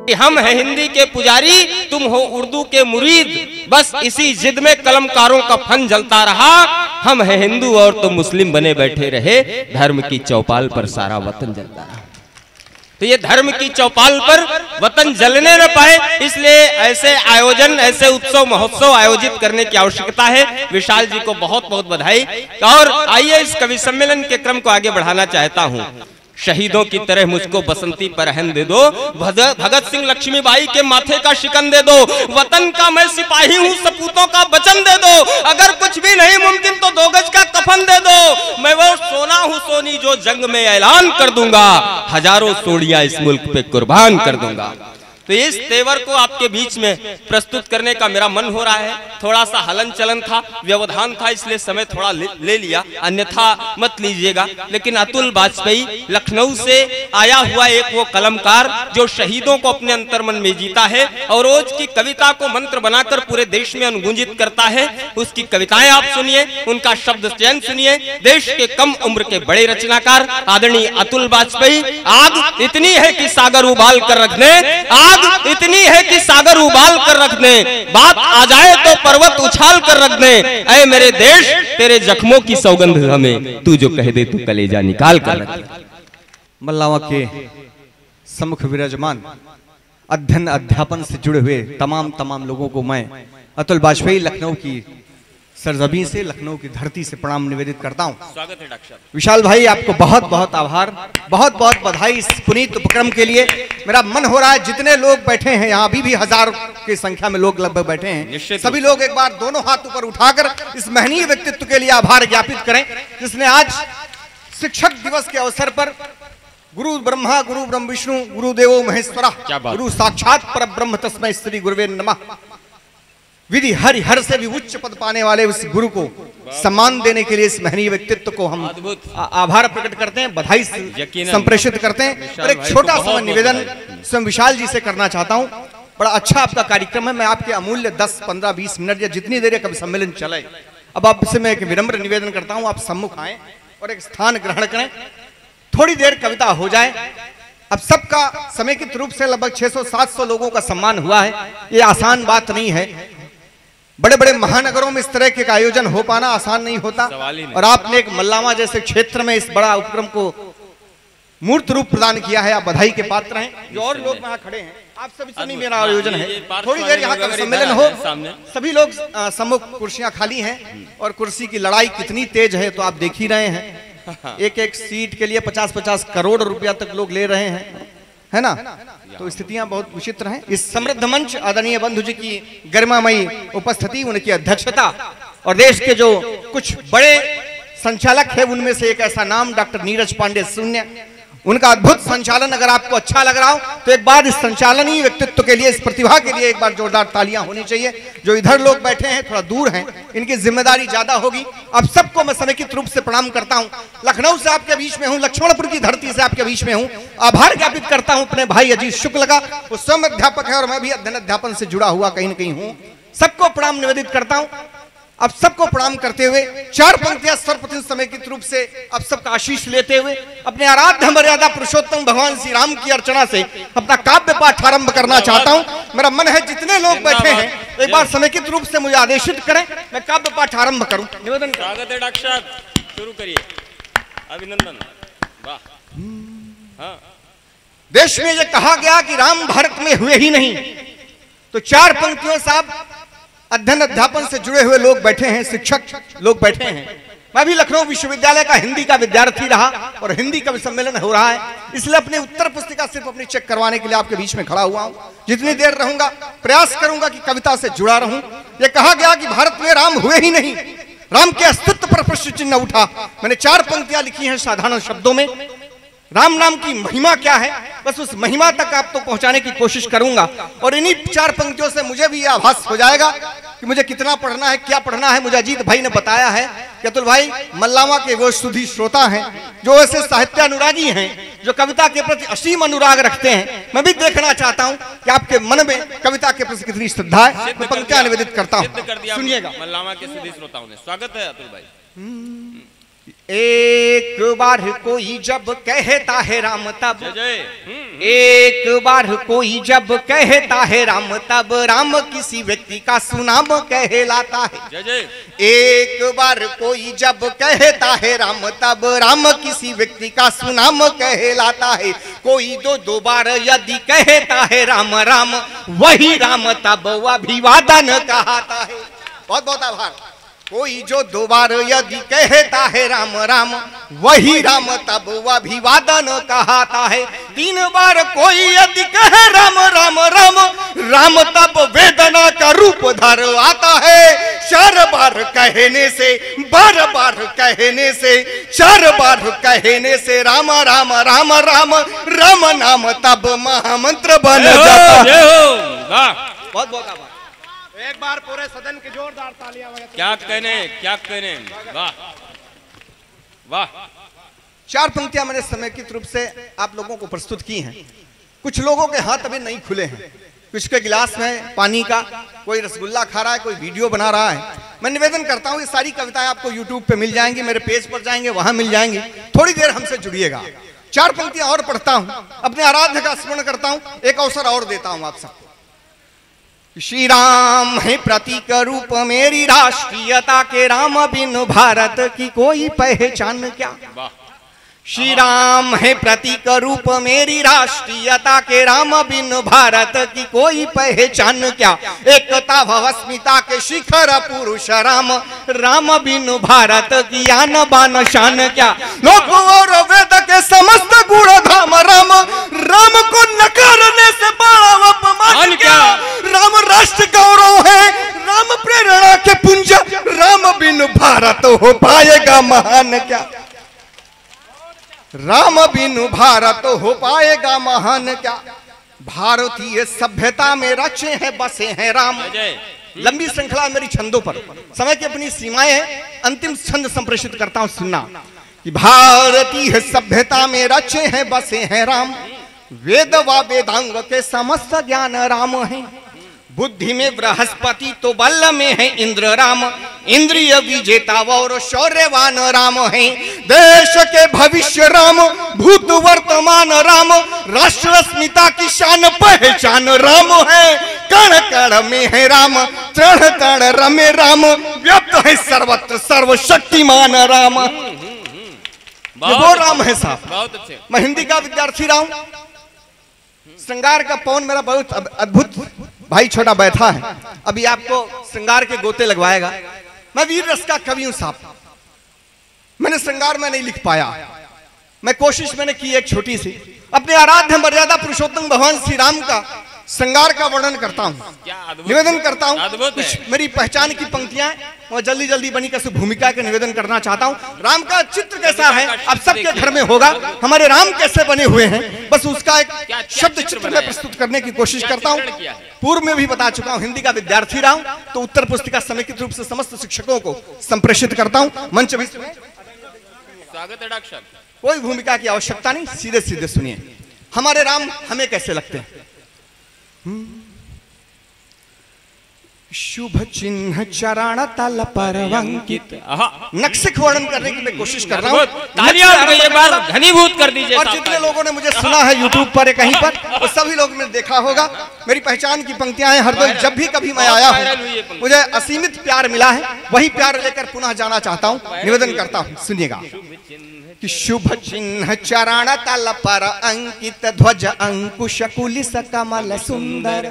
कि हम हैं हिंदी के पुजारी, तुम हो उर्दू के मुरीद, बस इसी जिद में कलमकारों का फन जलता रहा। हम हैं हिंदू और तुम मुस्लिम बने बैठे रहे, धर्म की चौपाल पर सारा वतन जलता रहा। तो ये धर्म की चौपाल पर वतन जलने न पाए, इसलिए ऐसे आयोजन, ऐसे उत्सव महोत्सव आयोजित करने की आवश्यकता है। विशाल जी को बहुत बहुत बधाई। और आइए इस कवि सम्मेलन के क्रम को आगे बढ़ाना चाहता हूँ। शहीदों की तरह मुझको बसंती पर रहन दे दो, भगत सिंह लक्ष्मीबाई के माथे का शिकन दे दो, वतन का मैं सिपाही हूँ सपूतों का वचन दे दो, अगर कुछ भी नहीं मुमकिन तो 2 गज का कफन दे दो, मैं वो सोना हूँ सोनी जो जंग में ऐलान कर दूंगा, हजारों सोनियां इस मुल्क पे कुर्बान कर दूंगा। तो इस तेवर को आपके बीच में प्रस्तुत करने का मेरा मन हो रहा है। थोड़ा सा हलन चलन था, व्यवधान था, इसलिए समय थोड़ा ले लिया, अन्यथा मत लीजिएगा। लेकिन अतुल वाजपेयी लखनऊ से आया हुआ एक वो कलमकार जो शहीदों को अपने अंतर्मन में जीता है और रोज की कविता को मंत्र बनाकर पूरे देश में अनुगूंजित करता है। उसकी कविताएं आप सुनिए, उनका शब्द चयन सुनिए। देश के कम उम्र के बड़े रचनाकार आदरणीय अतुल वाजपेयी। आग इतनी है कि सागर उबाल कर रख दे, आग इतनी है कि सागर उबाल कर रख दे, बात आ जाए तो पर्वत उछाल कर रख दे, ऐ मेरे देश तेरे जख्मों की सौगंध हमें तू जो कह दे तू कलेजा निकाल कर रख दे। मल्लावा के सम्मुख विराजमान अध्ययन अध्यापन से जुड़े हुए तमाम लोगों को मैं अतुल वाजपेयी लखनऊ की सरजमीन से, लखनऊ की धरती से प्रणाम निवेदित करता हूं। स्वागत है डॉक्टर विशाल भाई, आपको बहुत बहुत आभार, बहुत बहुत बधाई इस पुनीत उपक्रम के लिए। मेरा मन हो रहा है जितने लोग बैठे हैं यहाँ, अभी भी 1000 की संख्या में लोग लगभग बैठे हैं, सभी लोग एक बार दोनों हाथ ऊपर उठाकर इस महनीय व्यक्तित्व के लिए आभार ज्ञापित करें, जिसने आज शिक्षक दिवस के अवसर पर गुरु ब्रह्मा गुरु ब्रह्म विष्णु गुरुदेवो महेश्वरा गुरु साक्षात परब्रह्म तस्मै श्री गुरुवे नमः विधि हरि हर से भी उच्च पद पाने वाले उस गुरु को सम्मान देने के लिए इस महनीय व्यक्तित्व को हम आभार प्रकट करते हैं, बधाई संप्रेषित करते हैं। और एक छोटा सा निवेदन स्वयं विशाल जी से करना चाहता हूं। बड़ा अच्छा आपका कार्यक्रम है, मैं आपके अमूल्य 10, 15, 20 मिनट या जितनी देर कभी सम्मेलन चले, अब आपसे मैं एक विनम्र निवेदन करता हूं, आप सम्मुख आए और एक स्थान ग्रहण करें, थोड़ी देर कविता हो जाए। अब सबका समेकित रूप से लगभग 600-700 लोगों का सम्मान हुआ है, ये आसान बात नहीं है। बड़े बड़े महानगरों में इस तरह के आयोजन हो पाना आसान नहीं होता, और आपने एक मल्लावा जैसे क्षेत्र में इस बड़ा उपक्रम को मूर्त रूप प्रदान किया है, आप बधाई के पात्र हैं। जो और लोग वहां खड़े हैं, आप सभी से नहीं मेरा आयोजन है, थोड़ी देर यहाँ का सम्मेलन हो, सभी लोग सम्मुख कुर्सियां खाली हैं और कुर्सी की लड़ाई कितनी तेज है तो आप देख ही रहे हैं। एक सीट के लिए 50-50 करोड़ रुपया तक लोग ले रहे हैं, है ना। तो स्थितियां बहुत विचित्र हैं। इस समृद्ध मंच आदरणीय बंधु जी की गरिमामयी उपस्थिति, उनकी अध्यक्षता और देश के जो कुछ बड़े संचालक है उनमें से एक ऐसा नाम डॉक्टर नीरज पांडे शून्य, उनका अद्भुत संचालन अगर आपको अच्छा लग रहा हो तो एक बार इस संचालनीय व्यक्तित्व के लिए, इस प्रतिभा के लिए एक बार जोरदार तालियां होनी चाहिए। जो इधर लोग बैठे हैं थोड़ा दूर हैं, इनकी जिम्मेदारी ज्यादा होगी। आप सबको मैं समेकित रूप से प्रणाम करता हूं। लखनऊ से आपके बीच में हूं, लक्ष्मणपुर की धरती से आपके बीच में हूं। आभार ज्ञापित करता हूं अपने भाई अजीत शुक्ल का, वो स्वयं अध्यापक है और मैं भी अध्ययन अध्यापन से जुड़ा हुआ कहीं न कहीं हूं। सबको प्रणाम निवेदित करता हूं। अब सबको प्रणाम करते हुए 4 पंक्तियां सर्वप्रथम समेकित रूप से अब सबका आशीष लेते हुए अपने आराध्य मर्यादा पुरुषोत्तम भगवान श्री राम की अर्चना से अपना काव्य पाठ आरंभ करना चाहता हूं। मेरा मन है जितने लोग बैठे हैं एक बार समेकित रूप से मुझे आदेशित करें, मैं काव्य पाठ आरंभ करूं। निवेदन। स्वागत है डॉक्टर साहब, शुरू करिए। अभिनंदन। वाह। देश में यह कहा गया कि राम भारत में हुए ही नहीं, तो 4 पंक्तियों साहब अध्ययन अध्यापन से जुड़े हुए लोग बैठे हैं, शिक्षक लोग बैठे हैं। मैं भी लखनऊ विश्वविद्यालय का हिंदी का विद्यार्थी रहा और हिंदी का सम्मेलन हो रहा है, इसलिए अपनी उत्तर पुस्तिका सिर्फ अपनी चेक करवाने के लिए आपके बीच में खड़ा हुआ हूं। जितनी देर रहूंगा प्रयास करूंगा कि कविता से जुड़ा रहूं। यह कहा गया कि भारत में राम हुए ही नहीं, राम के अस्तित्व पर प्रश्न चिन्ह उठा। मैंने 4 पंक्तियां लिखी हैं साधारण शब्दों में। राम नाम की महिमा क्या है, बस उस महिमा तक आप तो पहुंचाने की कोशिश करूंगा, और इन्हीं 4 पंक्तियों से मुझे भी यह आभास हो जाएगा कि मुझे कितना पढ़ना है, क्या पढ़ना है। मुझे अजीत भाई ने बताया है कि अतुल भाई मल्लावा के वो सुधी श्रोता हैं, जो ऐसे साहित्य अनुरागी हैं, जो कविता के प्रति असीम अनुराग रखते हैं। मैं भी देखना चाहता हूं कि आपके मन में कविता के प्रति कितनी श्रद्धा है। मैं पंक्तियां निवेदित करता हूं, सुनिएगा। मल्लावा के सुधी श्रोताओं ने। स्वागत है अतुल भाई। एक बार कोई जब कहता है राम तब, एक बार कोई जब कहता है राम तब राम किसी व्यक्ति का सुनाम कहलाता है। एक बार कोई जब कहता है राम तब राम किसी व्यक्ति का सुनाम कहलाता है। कोई दो बार यदि कहता है राम राम वही राम तब अभिवादन कहता है। बहुत बहुत आभार। कोई जो 2 बार यदि कहता है राम राम वही राम तब अभिवादन कहता है। 3 बार कोई यदि कहे राम राम राम राम तब वेदना का रूप धर आता है। 4 बार कहने से, बार कहने से, 4 बार कहने से राम राम राम राम राम नाम तब महामंत्र बन जाता है। बहुत बहुत आभार। एक बार पूरे सदन की जोरदार तालियां। क्या कहने, वाह वाह। 4 पंक्तियां मैंने समेकित रूप से आप लोगों को प्रस्तुत की हैं। कुछ लोगों के हाथ अभी नहीं खुले हैं, कुछ के गिलास में पानी का, कोई रसगुल्ला खा रहा है, कोई वीडियो बना रहा है। मैं निवेदन करता हूं ये सारी कविताएं आपको यूट्यूब पे मिल जाएंगी, मेरे पेज पर जाएंगे, वहां मिल जाएंगी। थोड़ी देर हमसे जुड़िएगा। 4 पंक्तियां और पढ़ता हूं, अपने आराध्य का स्मरण करता हूं, एक अवसर और देता हूं आप सबको। श्री राम है प्रतीक रूप मेरी राष्ट्रीयता के, राम बिन भारत की कोई पहचान क्या। श्री राम है प्रतीक रूप मेरी राष्ट्रीयता के, राम बिन भारत की कोई पहचान क्या। एकता भवस्मिता के शिखर पुरुष राम, राम बिन भारत की आन बान शान क्या। लोक और वेद के समस्त गुण धाम राम, राम को नकारने से बड़ा अपमान क्या। राम राष्ट्र गौरव है, राम प्रेरणा के पुंज, राम बिन भारत हो पाएगा महान क्या। राम बिन भारत हो पाएगा महान क्या। भारतीय सभ्यता में रचे हैं बसे हैं राम। लंबी श्रृंखला मेरी छंदों पर, समय की अपनी सीमाएं हैं, अंतिम छंद संप्रेषित करता हूं, सुनना कि भारतीय सभ्यता में रचे हैं बसे हैं राम, वेद व वेदांग के समस्त ज्ञान राम है। बुद्धि में बृहस्पति तो बल में है इंद्र राम, इंद्रिय विजेता और शौर्यवान राम है। देश के भविष्य राम, भूत वर्तमान राम, राष्ट्र अस्मिता की शान पहचान राम है। कण कण में है राम, तृण तण रमे राम, व्याप्त है सर्वत्र सर्वशक्तिमान राम। ये वो राम है साहब। बहुत अच्छे। मैं हिंदी का विद्यार्थी रहा हूं। श्रृंगार का पवन मेरा बहुत अद्भुत भाई छोटा बैठा है, अभी आपको श्रृंगार के गोते लगवाएगा। मैं वीर रस का कवि हूं साहब। मैंने श्रृंगार में नहीं लिख पाया, मैं कोशिश मैंने की एक छोटी सी, अपने आराध्य मर्यादा पुरुषोत्तम भगवान श्री राम का श्रृंगार का वर्णन करता हूं, निवेदन करता हूं। कुछ मेरी पहचान की पंक्तियां और जल्दी जल्दी बनी कैसे भूमिका के निवेदन करना चाहता हूं। राम का चित्र कैसा है अब सबके घर में होगा, हमारे राम कैसे बने हुए हैं, बस उसका एक शब्द चित्र में प्रस्तुत करने की कोशिश करता हूं। पूर्व में भी बता चुका हूं, हिंदी का विद्यार्थी रहा हूं, तो उत्तर पुस्तिका समेकित रूप से समस्त शिक्षकों को संप्रेषित करता हूं। मंच भी स्वागत है डॉक्टर। कोई भूमिका की आवश्यकता नहीं, सीधे सीधे सुनिए हमारे राम हमें कैसे लगते हैं। शुभ चिन्ह चरण तल पर अंकित, नक्शे वर्णन करने की मैं कोशिश कर रहा हूँ। तालियां एक बार घनीभूत कर दीजिए। और जितने लोगों ने मुझे सुना है यूट्यूब पर कहीं पर, वो सभी लोग ने देखा होगा। मेरी पहचान की पंक्तियां हैं हरदोई। जब भी कभी मैं आया हूँ मुझे असीमित प्यार मिला है, वही प्यार लेकर पुनः जाना चाहता हूँ, निवेदन करता हूँ, सुनिएगा कि शुभ चिन्ह चरण तल पर अंकित, ध्वज अंकुश कुलिस कमल सुंदर,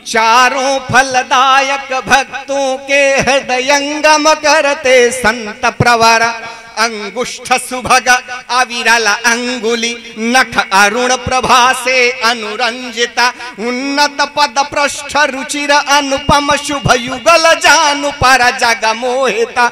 चारों फलदायक भक्तों के हृदयंगम करते संत प्रवर, अंगुष्ठ सुभग अविरल अंगुली, नख अरुण प्रभा से अनुरंजिता, उन्नत पद पृष्ठ रुचिर अनुपम शुभ युगल जानु पर जग मोहिता,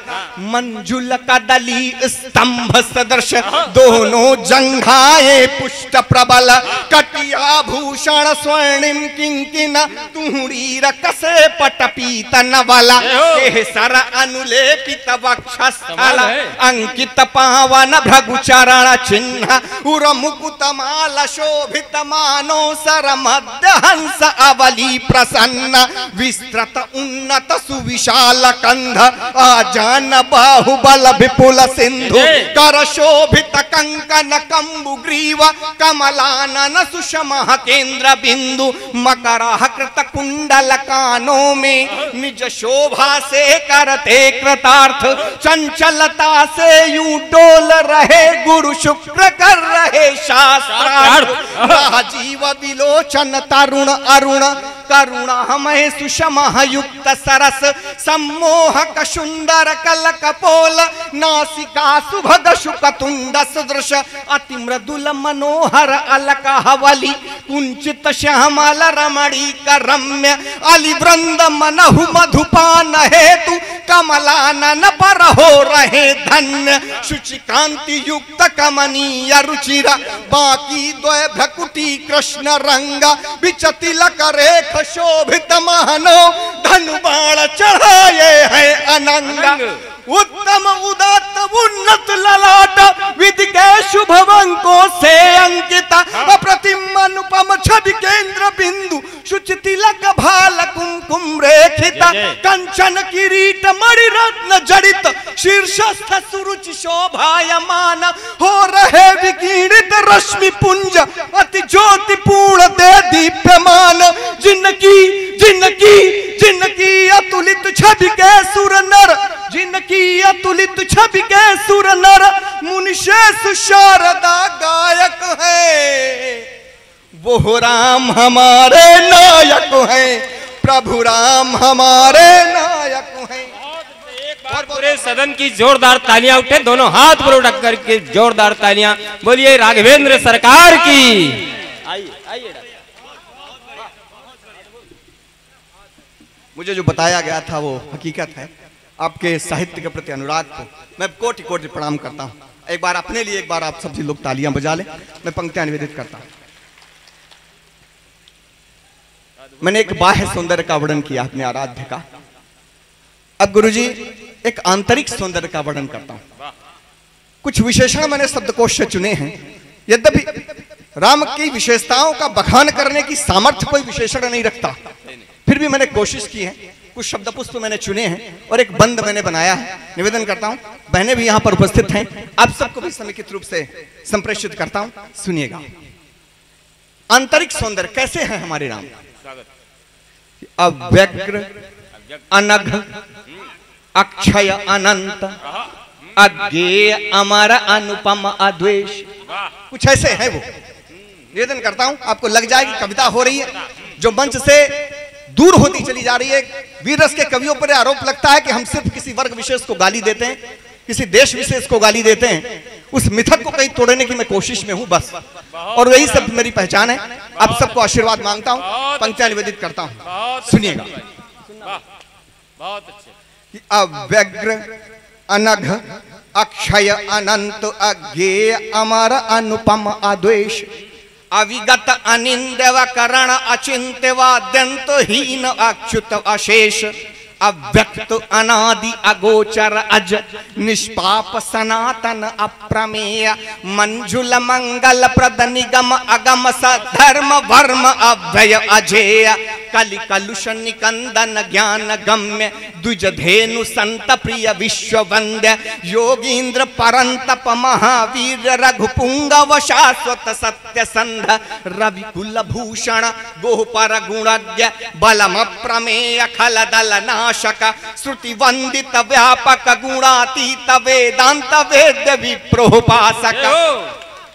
मंजुल कदली स्तंभ सदृश दोनों जंघाएं पुष्ट प्रबल, कटिया भूषण स्वर्णिम किंकिन तुहरी रकसे पट पीतन बला, केसर अनुलेपित वक्षस्थल, अंक अंकित पावन भृगुचरण चिन्ह उर मुकुट माल शोभित मानो सर मध्य हंस अवली प्रसन्न विस्तृत उन्नत सुविशाल कंध आजान बाहुबल विपुल सिंधु कर शोभित कंकन कंबु ग्रीव कमलानन सुषम केंद्र बिंदु मकर कृत कुंडल कानों में निज शोभा से करते कृतार्थ चंचलता से यूं डोल रहे गुरु शुक्र कर रहे शास्त्रार्थ राजीव विलोचन तरुण अरुण करुणामय सुषमः युक्त सरस सम्मोहक सुंदर कलक पोल नासिका सुभग शुकतुंड सदृश अति मृदुल मनोहर अलक हवली कुंचित श्यामल रमणी करम्य अलिवृंद मनहु मधुपान हेतु कमलानन पर हो रहे धन्य शुचिकांति युक्त कमनीय रुचिर बाकी द्वय भ्रकुटी कृष्ण रंग विचतिलक रेख शोभित महनो धनुबाण चढ़ाए है अनंगा उत्तम उदात्त उन्नत ललाट विधि के शुभ अंकों से अंकित अप्रतिम अनुपम छवि केंद्र बिंदु शुचि तिलक भाल कुमकुम रेखित कंचन किरीट मणि रत्न जड़ित शीर्षस्थ सुरुचि शोभायमान हो रहे विकीर्णित रश्मि पुंज अति ज्योतिपूर्ण दे दीप्यमान जिनकी जिनकी जिनकी अतुलित छवि के सुर नर जिनकी अतुलित छवि के सुर नर मुनिशेष शारदा गायक है वो राम हमारे नायक हैं प्रभु राम हमारे नायक हैं। और पूरे सदन की जोरदार तालियां उठे, दोनों हाथ पर उठा करके जोरदार तालियां बोलिए राघवेंद्र सरकार की। आइए आइए। मुझे जो बताया गया था वो हकीकत है। आपके साहित्य के प्रति अनुराग को मैं कोटि कोटि प्रणाम करता हूँ। एक बार अपने लिए, एक बार आप सभी लोग तालियां बजा लें। मैं पंक्तियां निवेदित करता हूँ। मैंने एक बाह्य सौंदर्य का वर्णन किया अपने आराध्य का। अब गुरुजी एक आंतरिक सौंदर्य का वर्णन करता हूँ। कुछ विशेषण मैंने शब्दकोश से चुने हैं। यद्यपि राम की विशेषताओं का बखान करने की सामर्थ्य कोई विशेषण नहीं रखता, फिर भी मैंने कोशिश की है। कुछ शब्द पुष्प मैंने चुने हैं और एक बंद मैंने बनाया है। निवेदन करता हूं, बहनें भी यहां पर उपस्थित हैं, आप सबको भी समेकित रूप से संप्रेषित करता हूं, सुनिएगा। आंतरिक सौंदर्य कैसे है हमारे राम? अव्यग्र अनघ अक्षय अनंत अज्ञेय अमर अनुपम अद्वेष, कुछ ऐसे है वो। निवेदन करता हूं, आपको लग जाएगी कविता हो रही है जो मंच से दूर होती चली जा रही है। वीर रस के कवियों पर आरोप लगता है कि हम सिर्फ किसी वर्ग विशेष को गाली देते हैं, किसी देश विशेष को गाली देते हैं। उस मिथक को कहीं तोड़ने की मैं कोशिश में हूं बस, और वही सब मेरी पहचान है। आप सबको आशीर्वाद मांगता हूं, पंक्तियां निवेदित करता हूं, सुनिएगा। अव्यग्र अनघ अक्षय अनंत अज्ञेय अमर अनुपम अद्वेष अविगत अनिंद्यव करण अचिंत्यवाद्यंत हीन अच्युत अशेष अव्यक्त अनादि अगोचर अज निष्पाप सनातन अप्रमेय मंजुल मंगल प्रद निगम अगम सधर्म वर्म अव्यय अजेय कलि कलुष निकंदन ज्ञान गम्य द्विज धेनु संत प्रिय विश्व वंद्य योगींद्र परंतप महावीर रघुपुंगव शाश्वत सत्य संध रवि कुल भूषण गोपर गुणज्ञ बलम प्रमेय खल दल नाशक श्रुति वंदित व्यापक गुणातीत वेदांत वेद्य विप्रोपासक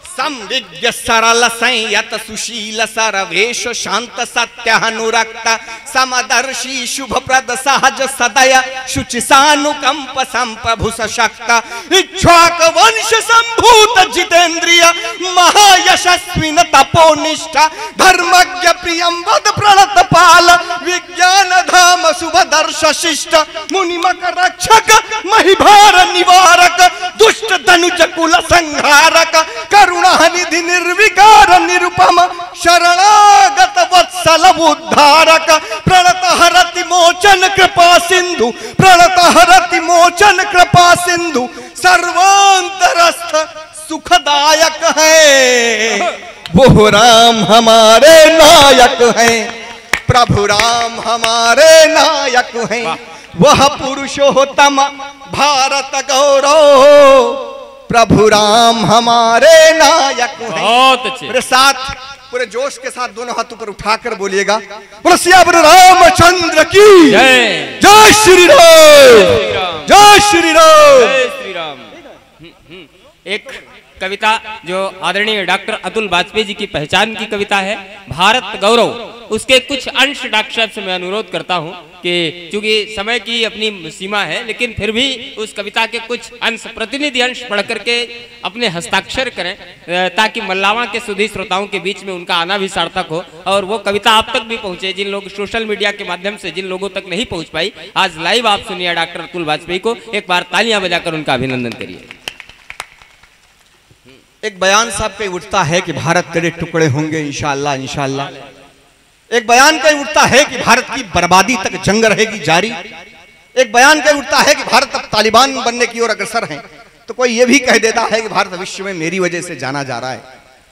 संविज्ञ सरल संयत सुशील सरवेश शांत सत्य अनुरक्त समदर्शी शुभ प्रद सहज सदय शुचि सानुकंप संप्रभु सशक्त इक्ष्वाक वंश संभूत जितेंद्रिय महायशस्विन तपोनिष्ठ धर्मज्ञ प्रियम वद प्रणत पाल विज्ञान धाम शुभ दर्श शिष्ट मुनिमक रक्षक महिभार निवारक दुष्ट धनुज कुल संहारक करुण निधि निर्विकार निरुपम शरणागत वत्सल उद्धारक प्रणत हरति मोचन कृपा सिंधु प्रणत हरति मोचन कृपा सिंधु सर्वांतरस्थ सुखदायक है। वो राम हमारे नायक हैं, प्रभु राम हमारे नायक हैं। वह पुरुषोत्तम भारत गौरव, प्रभु राम हमारे नायक हैं। बहुत अच्छे। मेरे साथ पूरे जोश के साथ दोनों हाथ ऊपर उठाकर बोलिएगा, बोलो सियावर रामचंद्र की जय। जय श्री राम, जय श्री राम, जय श्री राम। एक कविता जो आदरणीय डॉक्टर अतुल वाजपेयी जी की पहचान की कविता है, भारत गौरव, उसके कुछ अंश डॉक्टर साहब से मैं अनुरोध करता हूं कि चूंकि समय की अपनी सीमा है, लेकिन फिर भी उस कविता के कुछ अंश, प्रतिनिधि अंश पढ़ करके अपने हस्ताक्षर करें, ताकि मल्लावा के सुधी श्रोताओं के बीच में उनका आना भी सार्थक हो और वो कविता आप तक भी पहुंचे। जिन लोग सोशल मीडिया के माध्यम से जिन लोगों तक नहीं पहुंच पाई, आज लाइव आप सुनिए डॉक्टर अतुल वाजपेयी को। एक बार तालियां बजाकर उनका अभिनंदन करिए। एक बयान साहब कहीं उठता है कि भारत तेरे टुकड़े होंगे इंशाअल्लाह इंशाअल्लाह। एक बयान कहीं उठता है कि भारत की बर्बादी तक जंग रहेगी जारी। एक बयान कहीं उठता है कि भारत अब तालिबान बनने की ओर अग्रसर है। तो कोई ये भी कह देता है कि भारत विश्व में मेरी वजह से जाना जा रहा है।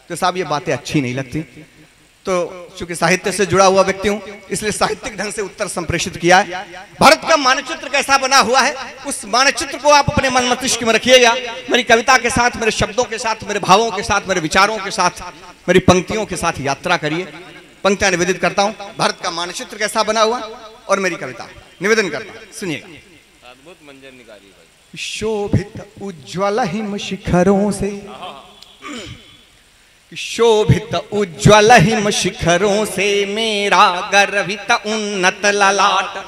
तो साहब ये बातें अच्छी नहीं लगती। तो चूंकि साहित्य से जुड़ा हुआ व्यक्ति हूं, इसलिए साहित्यिक ढंग से उत्तर संप्रेषित किया है। भारत का मानचित्र कैसा बना हुआ है, उस मानचित्र को आप अपने मन मस्तिष्क में रखिएगा। मेरी कविता के साथ, मेरे शब्दों के साथ, मेरे भावों के साथ, मेरे विचारों के साथ, मेरी पंक्तियों के साथ यात्रा करिए। पंक्तियां निवेदित करता हूं, भारत का मानचित्र कैसा बना हुआ और मेरी कविता निवेदन करता हूं, सुनिएगा। अद्भुत मंजर निकाली भाई। शोभित उज्ज्वल हिम शिखरों से, शोभित उज्ज्वल हिम शिखरों से मेरा गर्वित उन्नत ललाट,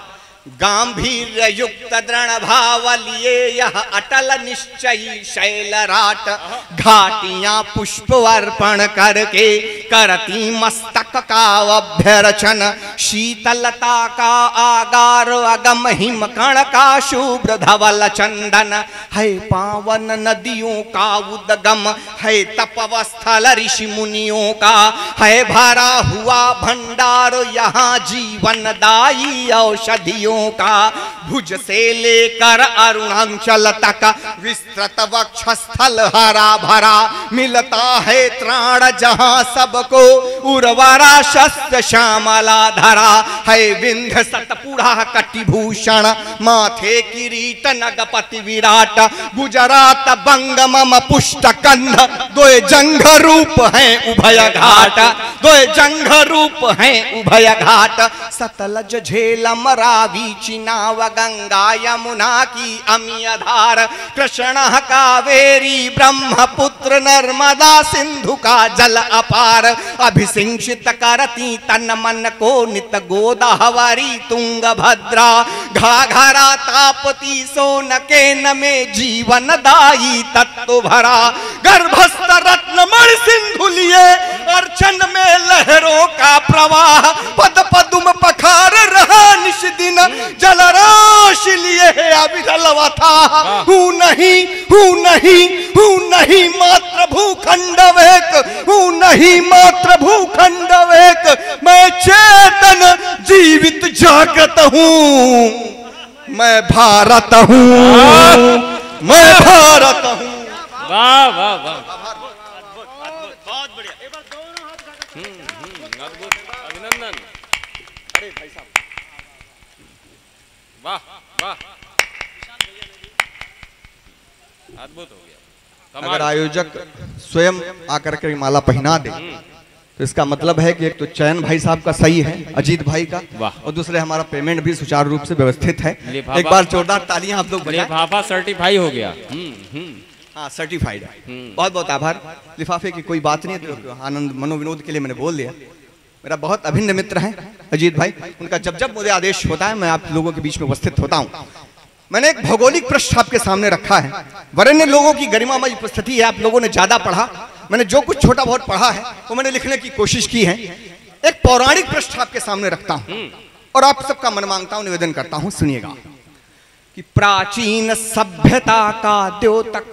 गांभीर्य युक्त दृढ़ भाव लिए यह अटल निश्चयी शैलराट, घाटियां पुष्प अर्पण करके करती मस्तक का अभ्यर्चन, शीतलता का आगार अगम हिम कण का शुभ्र धवल चंदन, है पावन नदियों का उद्गम, है तपवस्थल ऋषि मुनियों का, है भरा हुआ भंडार यहाँ जीवनदायी औषधियों का, भुज से लेकर अरुणाचल तक विस्तृत वक्षस्थल हरा भरा, मिलता है त्राण जहां सबको उर्वरा शस्त्र श्यामला धरा, है विंध्य सतपुड़ा कटिभूषण माथे किरीट नगपति विराट, गुजरात बंग मम पुष्ट कंध, दो जंघ रूप हैं उभय घाट, दो जंघ रूप हैं उभय घाट, सतलज झेलम रावी चिनाव गंगा यमुना की अमीय धार, कृष्ण कावेरी ब्रह्मपुत्र नर्मदा सिंधु का जल अपार, अभिसिंचित करती तन मन को नित गोदावरी तुंग भद्रा, घाघरा तापती सोन केन में जीवन दायी तत्व भरा, गर्भस्थ रत्न मणि सिंधु लिए अर्चन में लहरों का प्रवाह, पद पदुम पखार रहा निश दिन, जलराशि लिए अविरलवथा, हूँ नहीं मात्र भूखंड वेक, हूँ नहीं मात्र भूखंड वेक, मैं चेतन जीवित जागृत हूँ, मैं भारत हूँ, मैं भारत हूँ। वाह वाह वाह, बहुत बढ़िया, अद्भुत, अभिनंदन। अरे भाई साहब, वाह वाह, अद्भुत हो गया। अगर आयोजक स्वयं आकर के माला पहना दे तो इसका मतलब है कि एक तो चयन भाई साहब का सही है, अजीत भाई का, और दूसरे हमारा पेमेंट भी सुचारू रूप से व्यवस्थित है। एक बार जोरदार तालियां आप लोग बजाएं। लिफाफा सर्टिफाई हो गया। हाँ, सर्टिफाइड है। बहुत बहुत आभार। लिफाफे की कोई बात नहीं, तो आनंद मनोविनोद के लिए मैंने बोल दिया। मेरा बहुत अभिन्न मित्र है अजीत भाई, उनका जब जब मुझे आदेश होता है मैं आप लोगों के बीच में उपस्थित होता हूँ। मैंने एक भौगोलिक पृष्ठ आपके सामने रखा है, वरेण्य लोगों की गरिमामय उपस्थिति है। आप लोगों ने ज्यादा पढ़ा, मैंने जो कुछ छोटा बहुत पढ़ा है वो मैंने लिखने की कोशिश की है। एक पौराणिक पृष्ठ आपके सामने रखता हूं और आप सबका मन मांगता हूं, निवेदन करता हूं, सुनिएगा कि प्राचीन सभ्यता का द्योतक,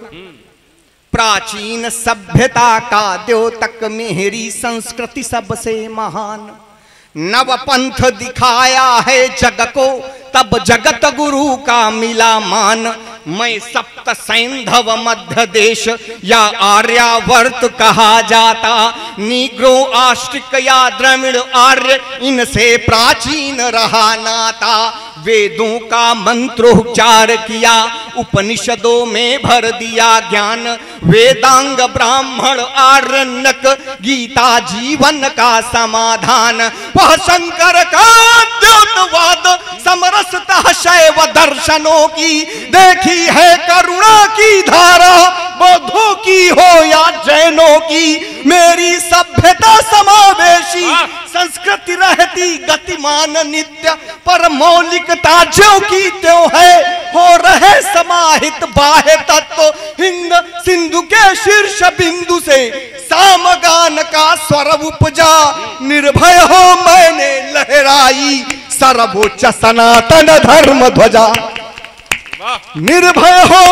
प्राचीन सभ्यता का द्योतक मेरी संस्कृति सबसे महान, नव पंथ दिखाया है जग को तब जगत गुरु का मिला मान। मैं सप्त सैंधव मध्य देश या आर्यावर्त कहा जाता। नीग्रो आस्ट्रिक या द्रविड़ आर्य इनसे प्राचीन रहा नाता। वेदों का मंत्रोच्चार किया उपनिषदों में भर दिया ज्ञान। वेदांग ब्राह्मण आरण्यक गीता जीवन का समाधान। वह शंकर का द्योतवाद समरसता शैव दर्शनों की। देखी है करुणा की धारा बौद्धों की हो या जैनों की। मेरी सभ्यता समावेशी संस्कृति रहती गतिमान नित्य। पर मौलिकता ज्यों की त्यों है हो रहे समाहित बाह्य तत्व। हिंद सिंधु के शीर्ष बिंदु से सामगान का स्वर उपजा। निर्भय हो मैंने लहराई सर्वोच्च सनातन धर्म ध्वजा। निर्भय हो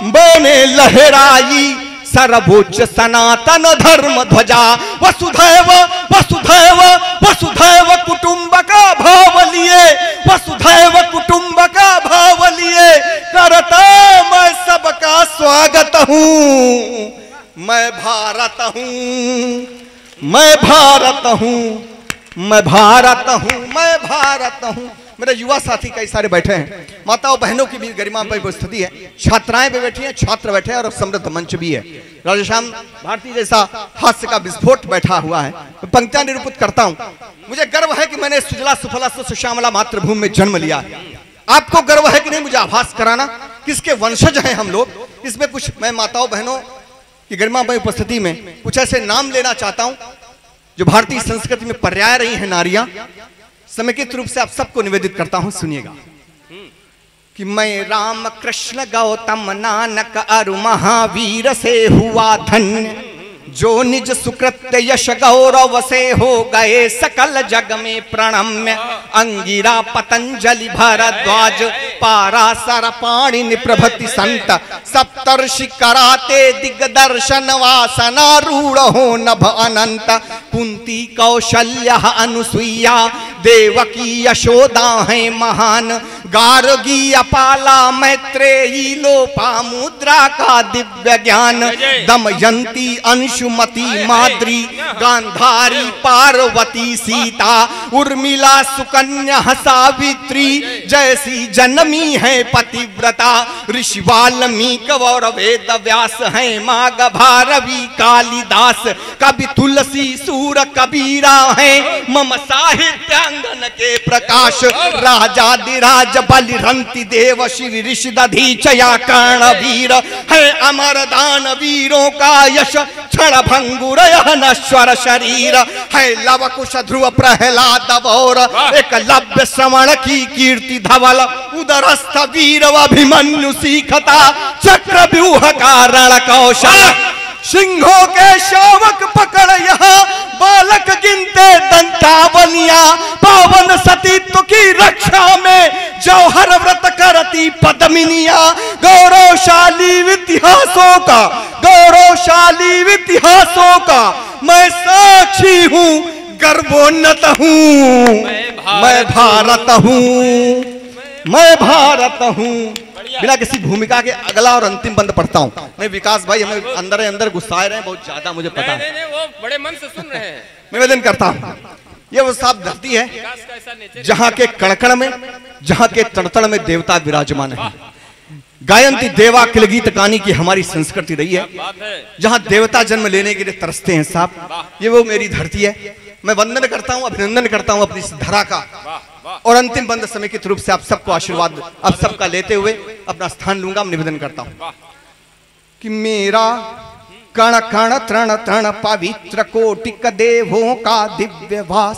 मैंने लहराई सर्वोच्च सनातन धर्म ध्वजा। वसुधैव वसुधैव वसुधैव कुटुंबक भाव लिए। वसुधैव कुटुंबक भाव लिए करता मैं सबका स्वागत हूँ। मैं भारत हूँ, मैं भारत हूँ, मैं भारत हूँ, मैं भारत हूँ। मेरे युवा साथी कई सारे बैठे हैं, माताओं बहनों की भी गरिमा पर उपस्थिति है, छात्राएं भी बैठी हैं, छात्र बैठे हैं और समृद्ध मंच भी है। राधेश्याम भारती जैसा हास्य का विस्फोट बैठा हुआ है। मैं पंक्तियां निरूपित करता हूं। मुझे गर्व है कि मैंने सुजला सुफला सुश्यामला मातृभूमि में जन्म लिया है। आपको गर्व है कि नहीं मुझे आभास कराना किसके वंशज हैं हम लोग। इसमें कुछ मैं माताओं बहनों की गरिमा पर उपस्थिति में कुछ ऐसे नाम लेना चाहता हूं जो भारतीय संस्कृति में पर्याय रही है नारियां। समेकित रूप से आप सबको निवेदित करता हूं, सुनिएगा कि मैं राम कृष्ण गौतम नानक अरु महावीर से हुआ धन्य। जो निज सुकृत्य यश गौरव से हो गए सकल जग में प्रणम्य। अंगिरा पतंजलि भरद्वाज पाराशर पाणिनि प्रभृति संत। सप्तर्षि कराते दिग्दर्शन वासनारूढ़ हो नभ अनंत। कुंती कौशल्य अनुसुईया देवकी यशोदा है महान। गार्गी अपाला मैत्रेयी लोपामुद्रा का दिव्य ज्ञान। दमयंती अंशुमती माद्री गांधारी पार्वती सीता। उर्मिला सुकन्या सावित्री जैसी जन्मी है पतिव्रता। ऋषि वाल्मीकि और वेद व्यास है माघ भारवी कालिदास। कवि तुलसी सूर कबीरा है मम साहित्यांगन के प्रकाश। राजाधिराज बलिरंति देव श्री ऋषि दधीचया कर्ण वीर है अमर दान वीरों का यश। क्षण भंगुर नश्वर शरीर है लव कुश ध्रुव प्रहलाद और एकलव्य श्रवण की कीर्ति धवल। उदरस्थ वीर अभिमन्यु सीखता चक्र व्यूह का रण कौशल। सिंहों के शावक पकड़ यहाँ बालक गिनते दंतावलियां। पावन सतीत्व की रक्षा में जौहर व्रत करती पद्मिनिया। गौरवशाली इतिहासों का, गौरवशाली इतिहासों का मैं साक्षी हूँ, गर्वोन्नत हूँ। मैं भारत हूँ, मैं भारत हूँ। बिना किसी भूमिका के अगला और अंतिम बंद पढ़ता हूँ। नहीं विकास भाई हमें अंदर गुस्साए रहे हैं बहुत ज्यादा, मुझे पता है। नहीं, वो बड़े मन से सुन रहे हैं। निवेदन करता हूँ, ये वो साफ धरती है जहाँ के कणकण में, जहाँ के तड़तड़ में देवता विराजमान है। गायंती देवा किलगीत कहानी की हमारी संस्कृति रही है, जहाँ देवता जन्म लेने के लिए तरसते हैं साहब। ये वो मेरी धरती है। मैं वंदन करता हूँ, अभिनंदन करता हूँ अपनी इस धरा का। और अंतिम बंद समेकित रूप से आप सबको आशीर्वाद आप सबका लेते हुए अपना स्थान लूंगा। निवेदन करता हूं कि मेरा कण कण तृण तृण पवित्र कोटिक देवों का दिव्य वास।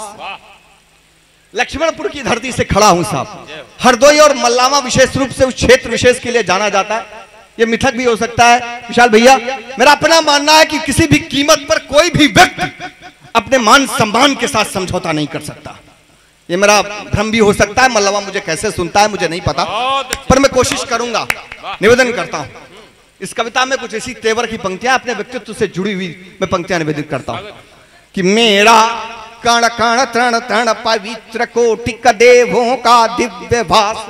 लक्ष्मणपुर की धरती से खड़ा हूं साहब। हरदोई और मल्लावा विशेष रूप से उस क्षेत्र विशेष के लिए जाना जाता है। ये मिथक भी हो सकता है विशाल भैया। मेरा अपना मानना है कि किसी भी कीमत पर कोई भी व्यक्ति अपने मान सम्मान के साथ समझौता नहीं कर सकता। ये मेरा भ्रम भी हो सकता है, मल्लावा मुझे कैसे सुनता है मुझे नहीं पता, पर मैं कोशिश करूंगा। निवेदन करता हूं इस कविता में कुछ ऐसी तेवर की पंक्तियां अपने व्यक्तित्व से जुड़ी हुई मैं पंक्तियां निवेदित करता हूं कि मेरा कण कण तृण तृण पवित्र कोटिक देवों का दिव्य भास,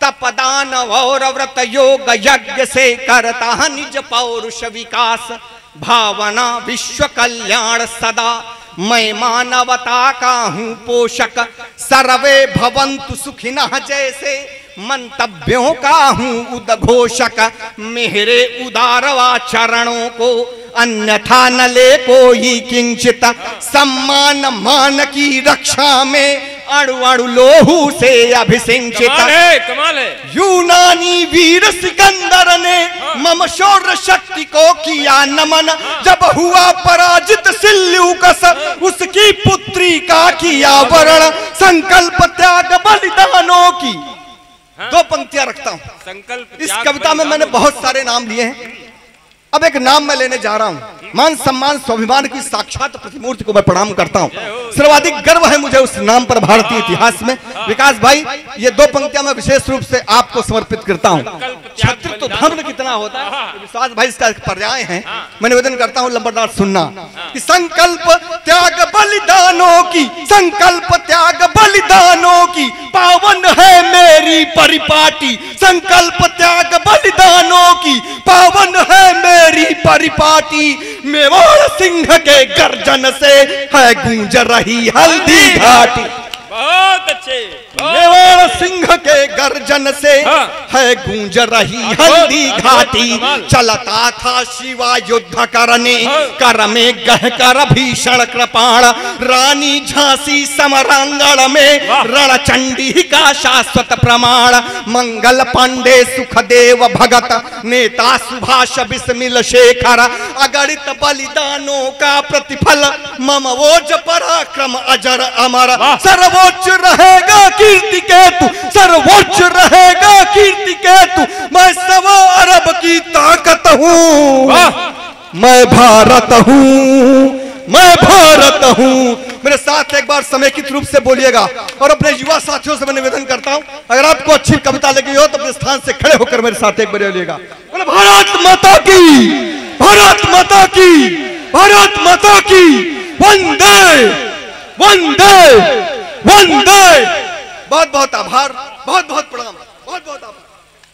तपदान और व्रत योग यज्ञ से करता निज पौरुष विकास, भावना विश्व कल्याण सदा मैं मानवता का हूँ पोषक, सर्वे भवन्तु सुखिनः जैसे मंतव्यों का हूँ उद्घोषक, मेरे उदारवा चरणों को अन्यथा न ले कोई किंचित, सम्मान मान की रक्षा में अणु अणु लोहू से अभिसिंचित। कमाल है। यूनानी वीर सिकंदर ने मम शौर्य शक्ति को किया नमन, जब हुआ पराजित सिल्यूकस उसकी पुत्री का किया वरण, संकल्प त्याग बलिदानों की। दो पंक्तियां रखता हूं संकल्प। इस कविता में मैंने बहुत सारे नाम लिए हैं, अब एक नाम मैं लेने जा रहा हूं। मान सम्मान स्वाभिमान की साक्षात प्रतिमूर्ति को मैं प्रणाम करता हूं। सर्वाधिक गर्व है मुझे उस नाम पर भारतीय इतिहास में। विकास भाई, ये दो पंक्तियां मैं विशेष रूप से आपको समर्पित करता हूं। छत्र तो धर्म कितना होता है, विश्वास भाई इसका पर्याय है। मैं निवेदन करता हूं लंबरदार सुनना कि संकल्प त्याग बलिदानों की, संकल्प त्याग बलिदानों की पावन है मेरी परिपाटी, संकल्प त्याग बलिदानों की पावन है मेरी परिपाटी, मेवाड़ सिंह के गर्जन से है गूंज रही हल्दी घाटी। बहुत अच्छे। मेवाड़ सिंह के गर्जन से है गूंज रही हल्दी घाटी, चलता था शिवा युद्ध करने कर में गह कर भीषण कृपाण, रानी झांसी समरांगण में रणचंडी का शाश्वत प्रमाण, मंगल पांडे सुखदेव भगत नेता सुभाष बिस्मिल शेखर, अगणित बलिदानों का प्रतिफल मम ओज पराक्रम अजर अमर, सर्वोच्च रहेगा कीर्ति केतु, सर्वोच्च रहेगा कीर्ति केतु, मैं सवा अरब की ताकत हूँ, मैं भारत हूँ, मैं भारत हूँ। मेरे साथ एक बार समेकित रूप से बोलिएगा और अपने युवा साथियों से मैं निवेदन करता हूँ, अगर आपको अच्छी कविता लगी हो तो अपने स्थान से खड़े होकर मेरे साथ एक बार बोलिएगा, बोले भारत माता की, भारत माता की, भारत माता की, वंदे वंदे वंदे। बहुत बहुत आभार, बहुत बहुत प्रणाम, बहुत बहुत आभार।